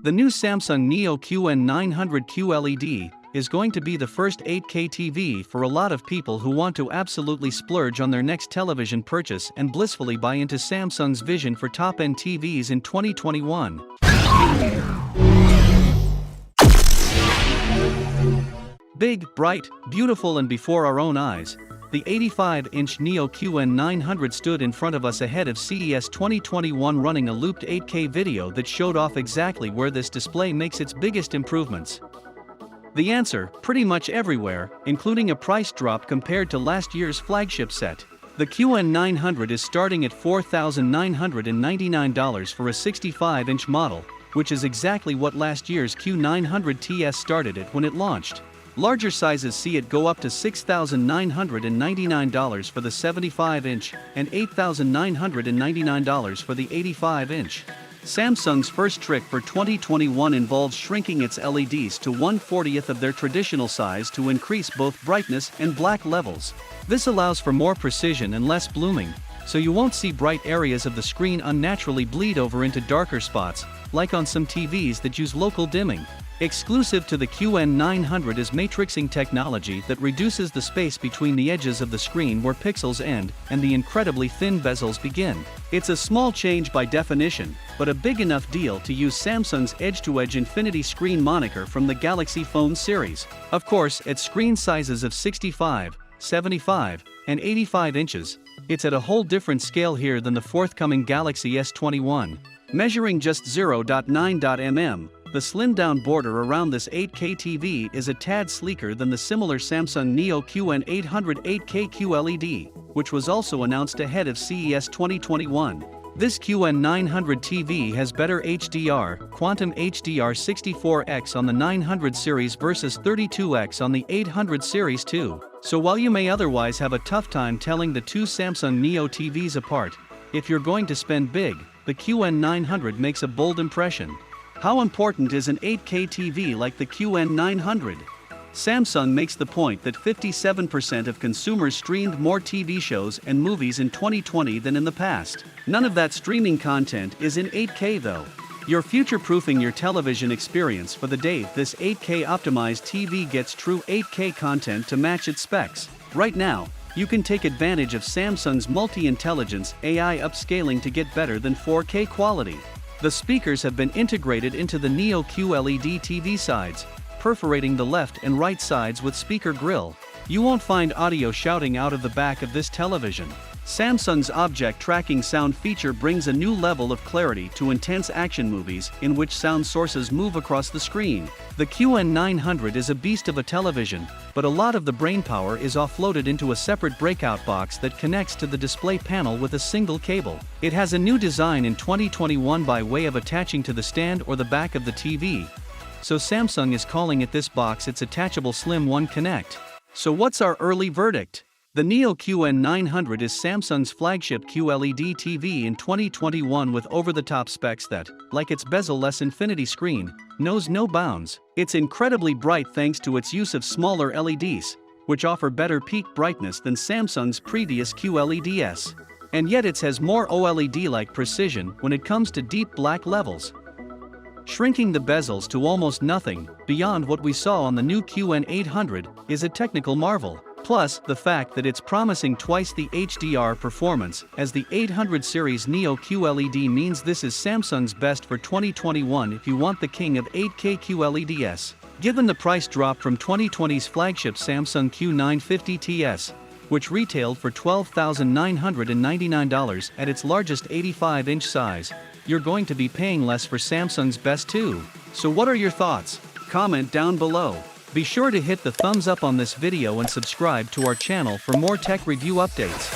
The new Samsung Neo QN900 QLED is going to be the first 8K TV for a lot of people who want to absolutely splurge on their next television purchase and blissfully buy into Samsung's vision for top-end TVs in 2021. Big, bright, beautiful and before our own eyes, the 85-inch Neo QN900 stood in front of us ahead of CES 2021 running a looped 8K video that showed off exactly where this display makes its biggest improvements. The answer, pretty much everywhere, including a price drop compared to last year's flagship set. The QN900 is starting at $4,999 for a 65-inch model, which is exactly what last year's Q900 TS started at when it launched. Larger sizes see it go up to $6,999 for the 75-inch and $8,999 for the 85-inch. Samsung's first trick for 2021 involves shrinking its LEDs to 1/40th of their traditional size to increase both brightness and black levels. This allows for more precision and less blooming, so you won't see bright areas of the screen unnaturally bleed over into darker spots, like on some TVs that use local dimming. Exclusive to the QN900 is matrixing technology that reduces the space between the edges of the screen where pixels end and the incredibly thin bezels begin. It's a small change by definition, but a big enough deal to use Samsung's edge-to-edge infinity screen moniker from the Galaxy phone series. Of course, at screen sizes of 65, 75, and 85 inches, it's at a whole different scale here than the forthcoming Galaxy S21. Measuring just 0.9 mm, the slimmed-down border around this 8K TV is a tad sleeker than the similar Samsung Neo QN800 8K QLED, which was also announced ahead of CES 2021. This QN900 TV has better HDR, Quantum HDR 64x on the 900 series versus 32x on the 800 series too. So while you may otherwise have a tough time telling the two Samsung Neo TVs apart, if you're going to spend big, the QN900 makes a bold impression. How important is an 8K TV like the QN900? Samsung makes the point that 57% of consumers streamed more TV shows and movies in 2020 than in the past. None of that streaming content is in 8K though. You're future-proofing your television experience for the day this 8K optimized TV gets true 8K content to match its specs. Right now, you can take advantage of Samsung's multi-intelligence AI upscaling to get better than 4K quality. The speakers have been integrated into the Neo QLED TV sides, perforating the left and right sides with speaker grill. You won't find audio shouting out of the back of this television. Samsung's object tracking sound feature brings a new level of clarity to intense action movies in which sound sources move across the screen. The QN900 is a beast of a television, but a lot of the brainpower is offloaded into a separate breakout box that connects to the display panel with a single cable. It has a new design in 2021 by way of attaching to the stand or the back of the TV. So Samsung is calling it this box its attachable Slim One Connect. So what's our early verdict? The Neo QN900 is Samsung's flagship QLED TV in 2021 with over-the-top specs that, like its bezel-less infinity screen, knows no bounds. It's incredibly bright thanks to its use of smaller LEDs, which offer better peak brightness than Samsung's previous QLEDs. And yet it has more OLED-like precision when it comes to deep black levels, shrinking the bezels to almost nothing, beyond what we saw on the new QN800, is a technical marvel. Plus, the fact that it's promising twice the HDR performance as the 800 series Neo QLED means this is Samsung's best for 2021 if you want the king of 8K QLEDs. Given the price drop from 2020's flagship Samsung Q950 TS, which retailed for $12,999 at its largest 85-inch size, you're going to be paying less for Samsung's best too. So what are your thoughts? Comment down below. Be sure to hit the thumbs up on this video and subscribe to our channel for more tech review updates.